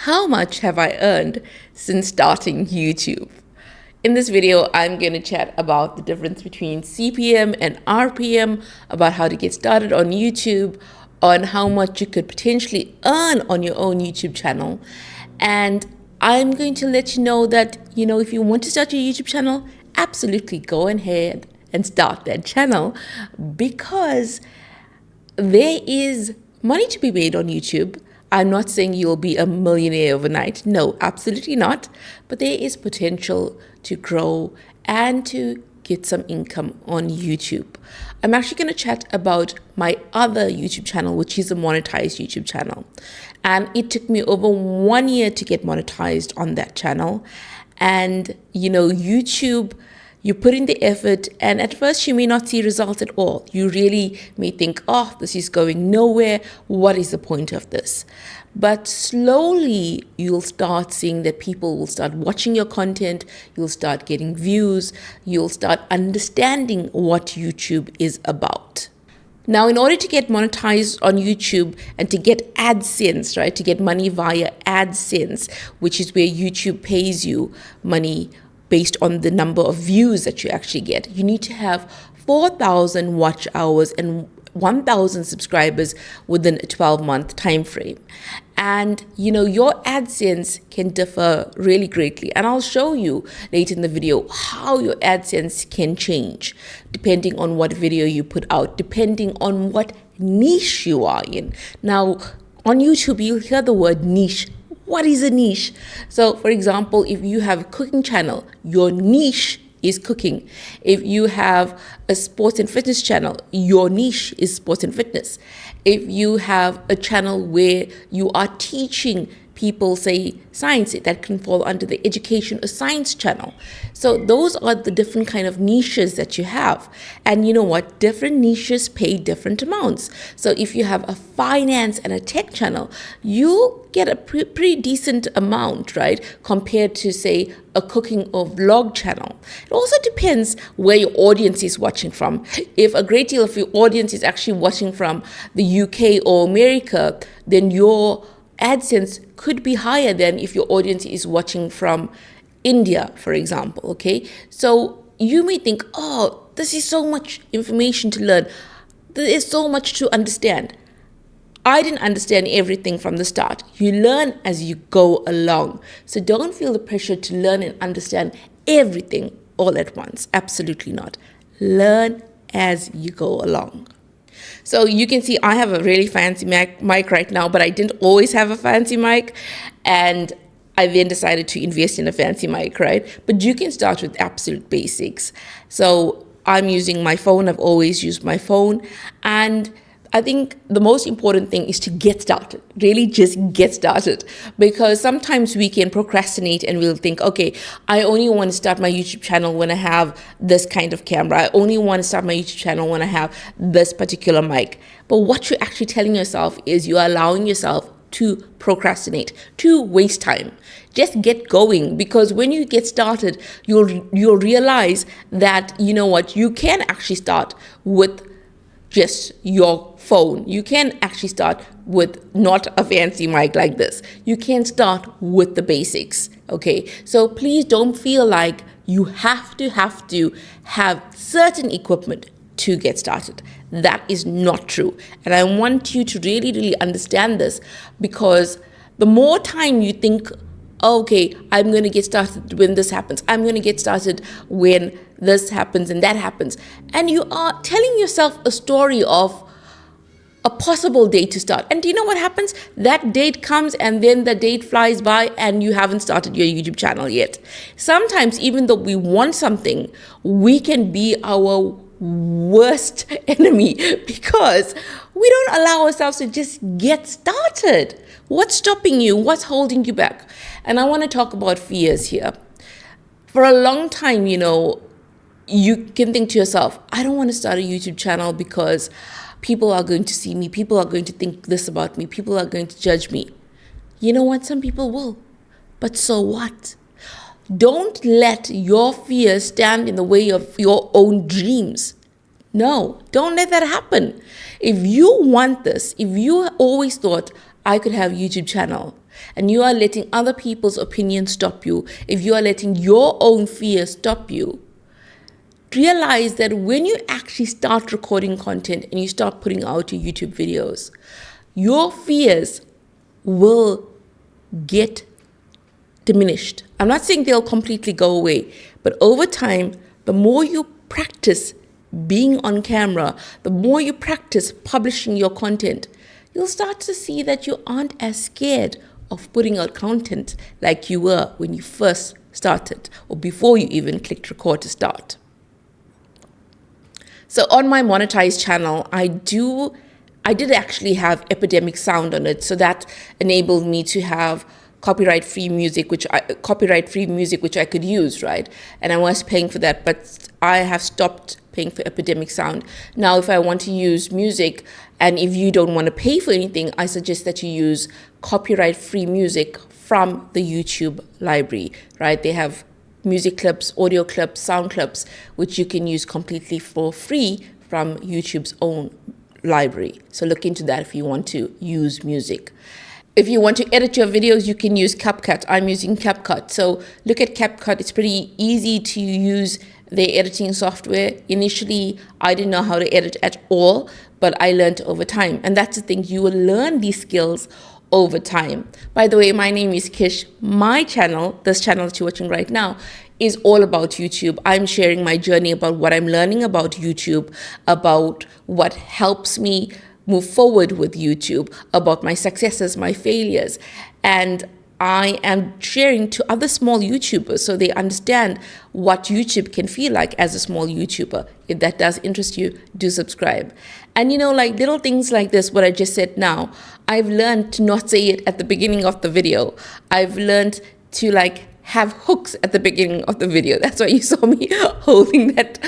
How much have I earned since starting YouTube? In this video, I'm going to chat about the difference between CPM and RPM, about how to get started on YouTube, on how much you could potentially earn on your own YouTube channel. And I'm going to let you know that, if you want to start your YouTube channel, absolutely go ahead and start that channel, because there is money to be made on YouTube. I'm not saying you'll be a millionaire overnight. No, absolutely not. But there is potential to grow and to get some income on YouTube. I'm actually going to chat about my other YouTube channel, which is a monetized YouTube channel. And it took me over 1 year to get monetized on that channel. And, YouTube, you put in the effort, and at first you may not see results at all. You really may think, oh, this is going nowhere. What is the point of this? But slowly you'll start seeing that people will start watching your content. You'll start getting views. You'll start understanding what YouTube is about. Now, in order to get monetized on YouTube and to get AdSense, right, to get money via AdSense, which is where YouTube pays you money based on the number of views that you actually get, you need to have 4,000 watch hours and 1,000 subscribers within a 12-month time frame. And your AdSense can differ really greatly, and I'll show you later in the video how your AdSense can change depending on what video you put out, depending on what niche you are in. Now, on YouTube, you'll hear the word niche. What is a niche? So, for example, if you have a cooking channel, your niche is cooking. If you have a sports and fitness channel, your niche is sports and fitness. If you have a channel where you are teaching people, say, science, that can fall under the education or science channel. So those are the different kind of niches that you have. And you know what? Different niches pay different amounts. So if you have a finance and a tech channel, you get a pretty decent amount, right? Compared to, say, a cooking or vlog channel. It also depends where your audience is watching from. If a great deal of your audience is actually watching from the UK or America, then your AdSense could be higher than if your audience is watching from India, for example, okay? So you may think, oh, this is so much information to learn. There is so much to understand. I didn't understand everything from the start. You learn as you go along. So don't feel the pressure to learn and understand everything all at once. Absolutely not. Learn as you go along. So you can see I have a really fancy mic right now, but I didn't always have a fancy mic. And I then decided to invest in a fancy mic, right? But you can start with absolute basics. So I'm using my phone. I've always used my phone. And I think the most important thing is to get started, really just get started, because sometimes we can procrastinate and we'll think, okay, I only want to start my YouTube channel when I have this kind of camera. I only want to start my YouTube channel when I have this particular mic. But what you're actually telling yourself is you are allowing yourself to procrastinate, to waste time. Just get going, because when you get started, you'll realize that, you can actually start with just your phone. You can actually start with not a fancy mic like this. You can start with the basics, okay? So please don't feel like you have to have certain equipment to get started. That is not true. And I want you to really, really understand this, because the more time you think, okay, I'm going to get started when this happens, I'm going to get started when this happens and that happens, and you are telling yourself a story of a possible date to start. And do you know what happens? That date comes and then the date flies by and you haven't started your YouTube channel yet. Sometimes, even though we want something, we can be our worst enemy because we don't allow ourselves to just get started. What's stopping you? What's holding you back? And I want to talk about fears here. For a long time, you can think to yourself, I don't want to start a YouTube channel because people are going to see me. People are going to think this about me. People are going to judge me. You know what? Some people will. But so what? Don't let your fears stand in the way of your own dreams. No, don't let that happen. If you want this, if you always thought, I could have a YouTube channel, and you are letting other people's opinions stop you, if you are letting your own fears stop you, realize that when you actually start recording content and you start putting out your YouTube videos, your fears will get diminished. I'm not saying they'll completely go away, but over time, the more you practice being on camera, the more you practice publishing your content, you'll start to see that you aren't as scared of putting out content like you were when you first started or before you even clicked record to start. So on my Monetized channel, I did actually have epidemic sound on it, so that enabled me to have copyright-free music, which I could use, right? And I was paying for that, but I have stopped paying for epidemic sound. Now, if I want to use music, and if you don't want to pay for anything, I suggest that you use copyright-free music from the YouTube library, right? They have music clips, audio clips, sound clips, which you can use completely for free from YouTube's own library. So look into that if you want to use music. If you want to edit your videos, you can use CapCut. I'm using CapCut. So look at CapCut. It's pretty easy to use their editing software. Initially, I didn't know how to edit at all, but I learned over time. And that's the thing, you will learn these skills over time. By the way, my name is Kish. My channel, this channel that you're watching right now, is all about YouTube. I'm sharing my journey about what I'm learning about YouTube, about what helps me move forward with YouTube, about my successes, my failures. And I am sharing to other small YouTubers so they understand what YouTube can feel like as a small YouTuber. If that does interest you, do subscribe. And like little things like this, what I just said now, I've learned to not say it at the beginning of the video. I've learned to have hooks at the beginning of the video. That's why you saw me holding that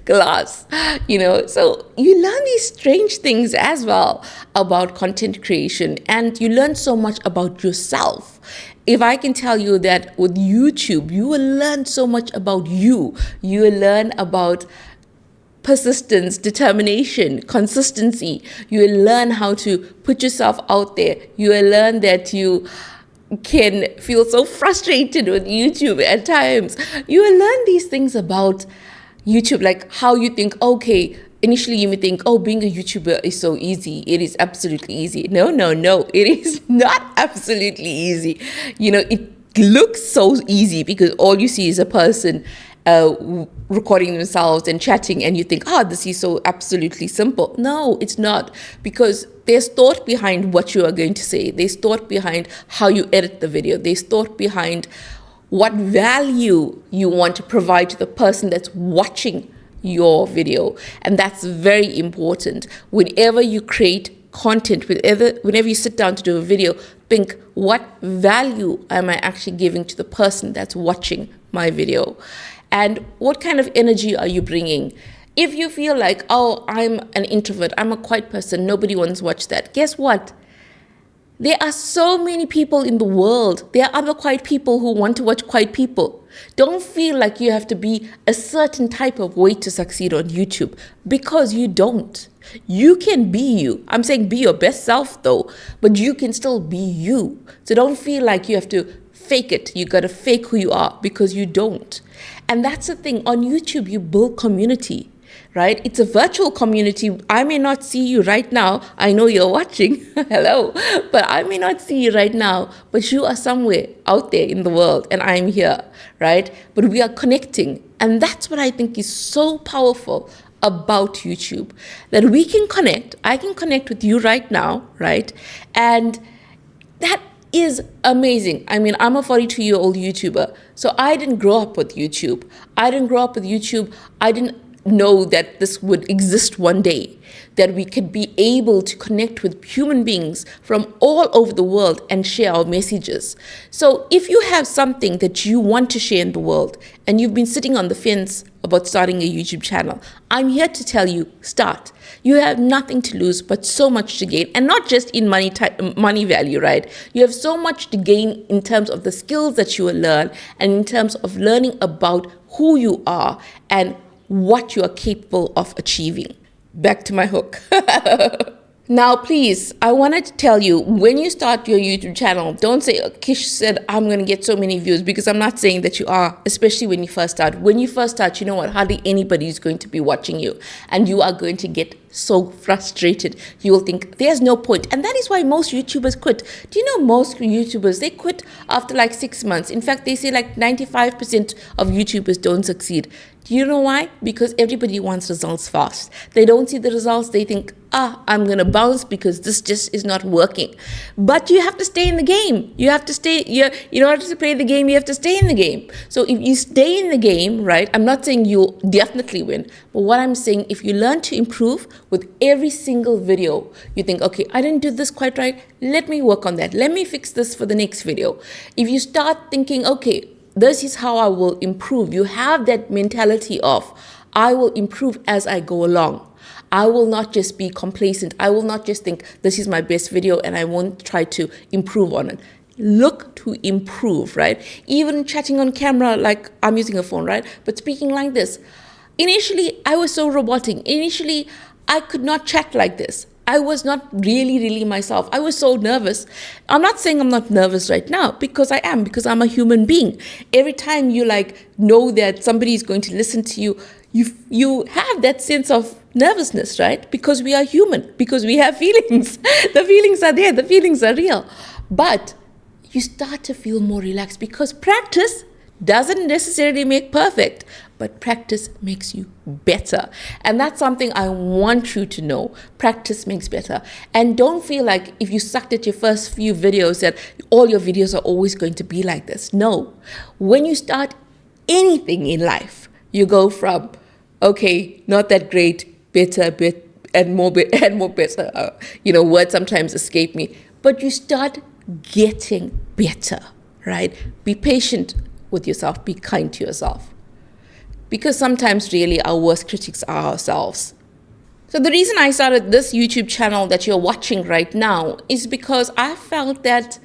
glass, So you learn these strange things as well about content creation, and you learn so much about yourself. If I can tell you that with YouTube, you will learn so much about you. You will learn about persistence, determination, consistency. You will learn how to put yourself out there. You will learn that you can feel so frustrated with YouTube at times. You will learn these things about YouTube, like how you think, okay, initially you may think, oh, being a YouTuber is so easy. It is absolutely easy. No, it is not absolutely easy. It looks so easy because all you see is a person recording themselves and chatting, and you think, this is so absolutely simple. No, it's not, because there's thought behind what you are going to say. There's thought behind how you edit the video. There's thought behind what value you want to provide to the person that's watching your video. And that's very important. Whenever you create content, whenever you sit down to do a video, think, what value am I actually giving to the person that's watching my video? And what kind of energy are you bringing? If you feel like, oh, I'm an introvert, I'm a quiet person, nobody wants to watch that, guess what? There are so many people in the world. There are other quiet people who want to watch quiet people. Don't feel like you have to be a certain type of way to succeed on YouTube, because you don't. You can be you. I'm saying be your best self though, but you can still be you. So don't feel like you have to fake it. You got to fake who you are, because you don't. And that's the thing. On YouTube, you build community, right? It's a virtual community. I may not see you right now. I know you're watching. Hello. But I may not see you right now, but you are somewhere out there in the world and I'm here, right? But we are connecting. And that's what I think is so powerful about YouTube, that we can connect. I can connect with you right now, right? And that is amazing. I mean, I'm a 42-year-old YouTuber, so I didn't grow up with YouTube. I didn't know that this would exist one day, that we could be able to connect with human beings from all over the world and share our messages. So if you have something that you want to share in the world and you've been sitting on the fence about starting a YouTube channel, I'm here to tell you, start. You have nothing to lose, but so much to gain. And not just in money value, right? You have so much to gain in terms of the skills that you will learn, and in terms of learning about who you are and what you are capable of achieving. Back to my hook. Now, please, I wanted to tell you, when you start your YouTube channel, don't say, Kish said, I'm going to get so many views, because I'm not saying that you are, especially when you first start. When you first start, you know what? Hardly anybody is going to be watching you, and you are going to get so frustrated. You will think there's no point. And that is why most YouTubers quit. Do you know most YouTubers, they quit after like 6 months. In fact, they say like 95% of YouTubers don't succeed. Do you know why? Because everybody wants results fast. They don't see the results. They think, I'm going to bounce because this just is not working. But you have to stay in the game. You have to stay, in order to play the game, you have to stay in the game. So if you stay in the game, right, I'm not saying you'll definitely win. But what I'm saying, if you learn to improve with every single video, you think, okay, I didn't do this quite right. Let me work on that. Let me fix this for the next video. If you start thinking, okay, this is how I will improve. You have that mentality of, I will improve as I go along. I will not just be complacent. I will not just think this is my best video and I won't try to improve on it. Look to improve, right? Even chatting on camera, like I'm using a phone, right? But speaking like this. Initially, I was so robotic. Initially, I could not chat like this. I was not really myself. I was so nervous. I'm not saying I'm not nervous right now, because I am, because I'm a human being. Every time you know that somebody is going to listen to you, you have that sense of nervousness, right? Because we are human, because we have feelings. The feelings are there, the feelings are real. But you start to feel more relaxed, because practice doesn't necessarily make perfect, but practice makes you better. And that's something I want you to know. Practice makes better. And don't feel like if you sucked at your first few videos that all your videos are always going to be like this. No. When you start anything in life, you go from, okay, not that great, better, and more better. Words sometimes escape me. But you start getting better, right? Be patient with yourself. Be kind to yourself. Because sometimes really our worst critics are ourselves. So the reason I started this YouTube channel that you're watching right now is because I felt that,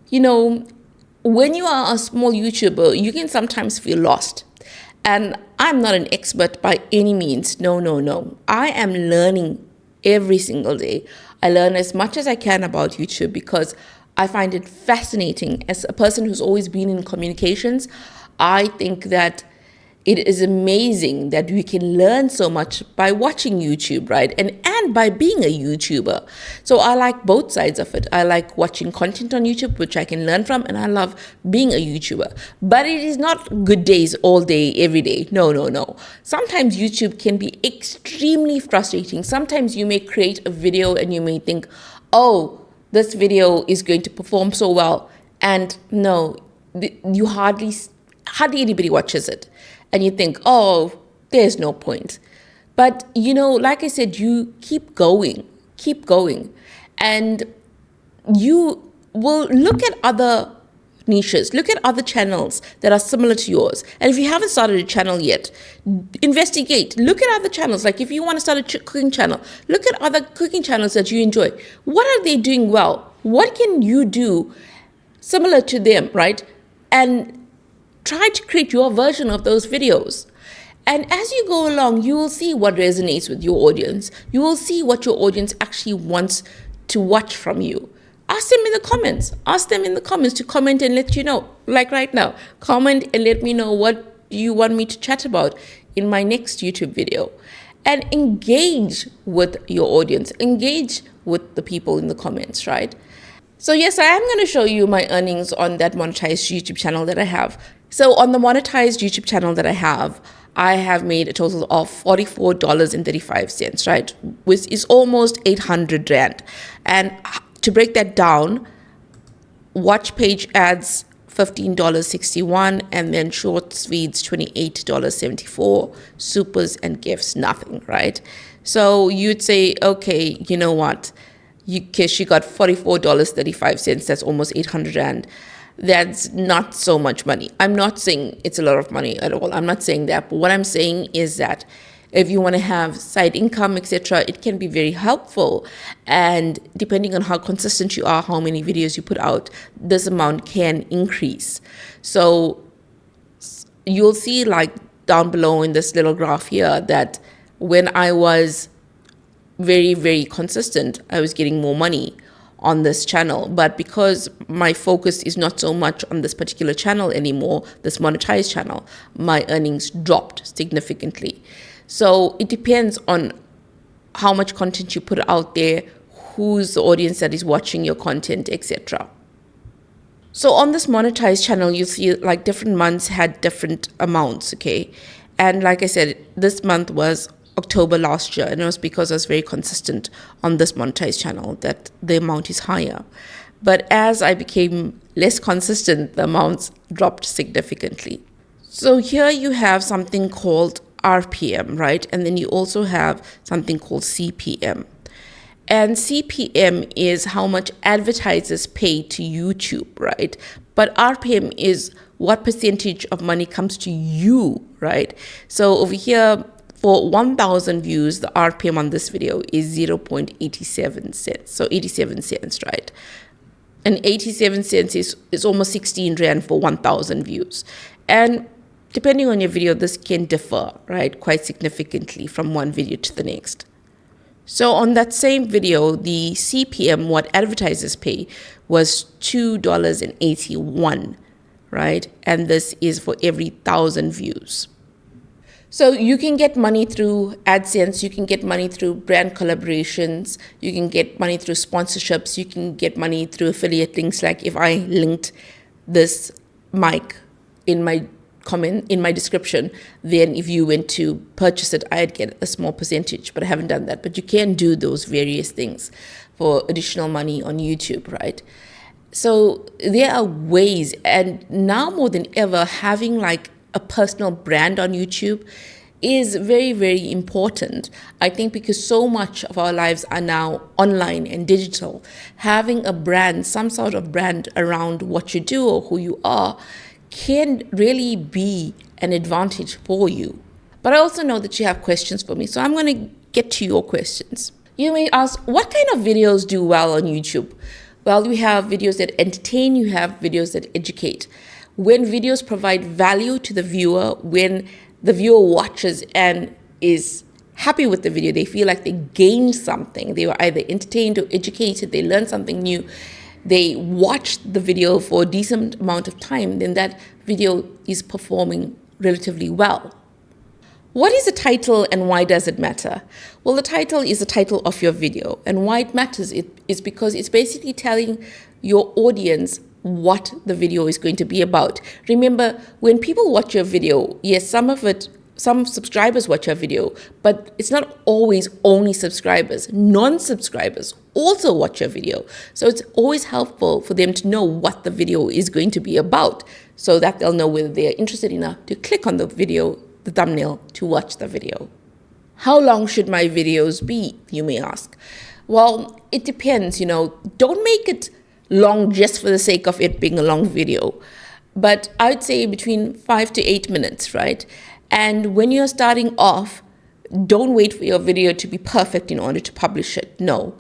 when you are a small YouTuber, you can sometimes feel lost. And I'm not an expert by any means. No. I am learning every single day. I learn as much as I can about YouTube because I find it fascinating. As a person who's always been in communications, I think that it is amazing that we can learn so much by watching YouTube, right? And by being a YouTuber. So I like both sides of it. I like watching content on YouTube, which I can learn from, and I love being a YouTuber. But it is not good days all day, every day. No. Sometimes YouTube can be extremely frustrating. Sometimes you may create a video and you may think, oh, this video is going to perform so well. And no, you hardly anybody watches it. And you think, oh, there's no point. But, like I said, you keep going. And you will look at other niches, look at other channels that are similar to yours. And if you haven't started a channel yet, investigate, look at other channels. Like if you want to start a cooking channel, look at other cooking channels that you enjoy. What are they doing well? What can you do similar to them, right? And try to create your version of those videos. And as you go along, you will see what resonates with your audience. You will see what your audience actually wants to watch from you. Ask them in the comments. Ask them in the comments to comment and let you know. Like right now, comment and let me know what you want me to chat about in my next YouTube video. And engage with your audience. Engage with the people in the comments, right? So yes, I am going to show you my earnings on that monetized YouTube channel that I have. So on the monetized YouTube channel that I have made a total of $44.35, right? Which is almost 800 Rand. And to break that down, watch page ads $15.61, and then shorts feeds $28.74, supers and gifts nothing, right? So you'd say, okay, you know what? She got $44.35. That's almost 800 Rand. That's not so much money. I'm not saying it's a lot of money at all. I'm not saying that. But what I'm saying is that if you want to have side income, etc., it can be very helpful. And depending on how consistent you are, how many videos you put out, this amount can increase. So you'll see down below in this little graph here that when I was very, very consistent, I was getting more money on this channel. But because my focus is not so much on this particular channel anymore, this monetized channel, my earnings dropped significantly. So it depends on how much content you put out there, who's the audience that is watching your content, etc. So on this monetized channel, you see like different months had different amounts, okay? And like I said, this month was October last year, and it was because I was very consistent on this monetized channel that the amount is higher. But as I became less consistent, the amounts dropped significantly. So here you have something called RPM, right? And then you also have something called CPM. And CPM is how much advertisers pay to YouTube, right? But RPM is what percentage of money comes to you, right? So over here, for 1,000 views, the RPM on this video is 0.87 cents. So 87 cents, right? And 87 cents is almost 16 Rand for 1,000 views. And depending on your video, this can differ, right? Quite significantly from one video to the next. So on that same video, the CPM, what advertisers pay, was $2.81, right? And this is for every 1,000 views. So you can get money through AdSense, you can get money through brand collaborations, you can get money through sponsorships, you can get money through affiliate links. Like if I linked this mic in my comment in my description, then if you went to purchase it, I'd get a small percentage, but I haven't done that. But you can do those various things for additional money on YouTube, right? So there are ways, and now more than ever, having like a personal brand on YouTube is very, very important. I think because so much of our lives are now online and digital, having a brand, some sort of brand around what you do or who you are, can really be an advantage for you. But I also know that you have questions for me, so I'm going to get to your questions. You may ask, what kind of videos do well on YouTube? Well, you have videos that entertain, you have videos that educate. When videos provide value to the viewer, when the viewer watches and is happy with the video, they feel like they gained something, they were either entertained or educated, they learned something new, they watched the video for a decent amount of time, then that video is performing relatively well. What is the title and why does it matter? Well, the title is the title of your video, and why it matters is because it's basically telling your audience what the video is going to be about. Remember, when people watch your video, yes, some subscribers watch your video, but it's not always only subscribers. Non-subscribers also watch your video. So it's always helpful for them to know what the video is going to be about, so that they'll know whether they're interested enough to click on the video, the thumbnail, to watch the video. How long should my videos be, you may ask? Well, it depends, don't make it long just for the sake of it being a long video. But I would say between 5 to 8 minutes, right? And when you're starting off, don't wait for your video to be perfect in order to publish it. No,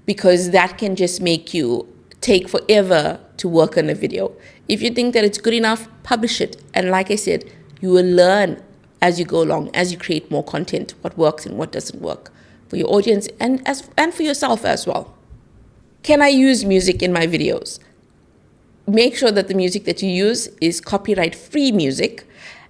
because that can just make you take forever to work on a video. If you think that it's good enough, publish it. And like I said, you will learn as you go along, as you create more content, what works and what doesn't work for your audience and for yourself as well. Can I use music in my videos? Make sure that the music that you use is copyright-free music,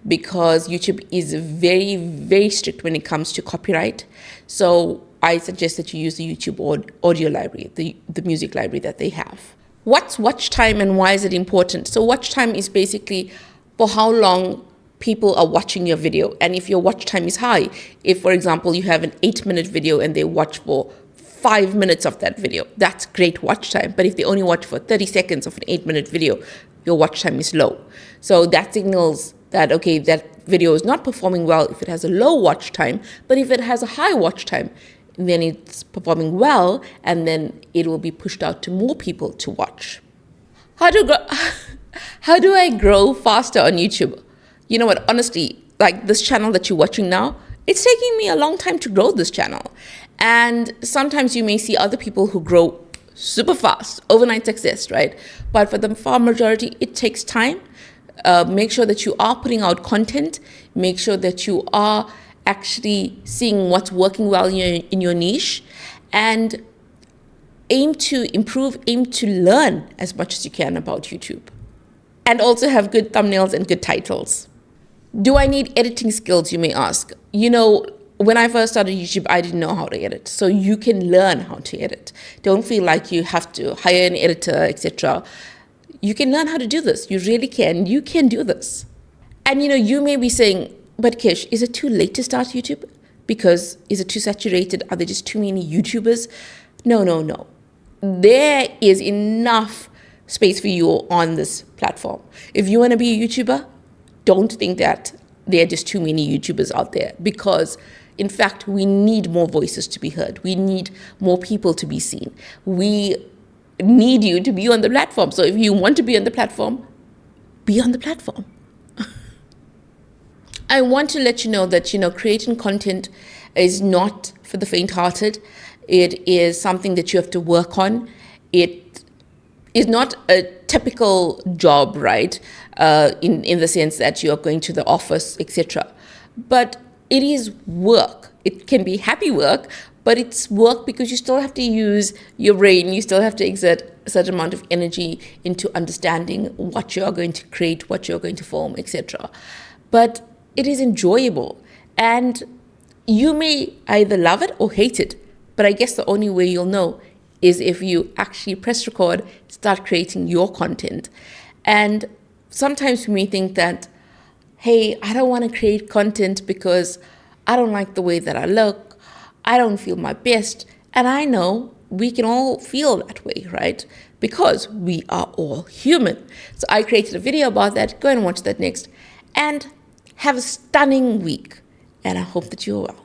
because YouTube is very, very strict when it comes to copyright. So I suggest that you use the YouTube audio library, the music library that they have. What's watch time and why is it important? So watch time is basically for how long people are watching your video. And if your watch time is high, if, for example, you have an 8-minute video and they watch for 5 minutes of that video, that's great watch time. But if they only watch for 30 seconds of an 8-minute video, your watch time is low. So that signals that, okay, that video is not performing well if it has a low watch time, but if it has a high watch time, then it's performing well, and then it will be pushed out to more people to watch. How do I grow faster on YouTube? You know what, honestly, like this channel that you're watching now, it's taking me a long time to grow this channel. And sometimes you may see other people who grow super fast, overnight success, right? But for the far majority, it takes time. Make sure that you are putting out content. Make sure that you are actually seeing what's working well in your niche, and aim to improve, aim to learn as much as you can about YouTube. And also have good thumbnails and good titles. Do I need editing skills, you may ask? When I first started YouTube, I didn't know how to edit. So you can learn how to edit. Don't feel like you have to hire an editor, etc. You can learn how to do this. You really can. You can do this. And you may be saying, but Kish, is it too late to start YouTube? Because is it too saturated? Are there just too many YouTubers? No. There is enough space for you on this platform. If you want to be a YouTuber, don't think that there are just too many YouTubers out there, because in fact, we need more voices to be heard. We need more people to be seen. We need you to be on the platform. So if you want to be on the platform, be on the platform. I want to let you know that, creating content is not for the faint-hearted. It is something that you have to work on. It is not a typical job, right? In the sense that you are going to the office, etc. But it is work. It can be happy work, but it's work because you still have to use your brain. You still have to exert a certain amount of energy into understanding what you are going to create, what you're going to film, etc. But it is enjoyable, and you may either love it or hate it. But I guess the only way you'll know is if you actually press record, start creating your content. And sometimes we may think that, hey, I don't want to create content because I don't like the way that I look. I don't feel my best. And I know we can all feel that way, right? Because we are all human. So I created a video about that. Go and watch that next. And have a stunning week. And I hope that you're well.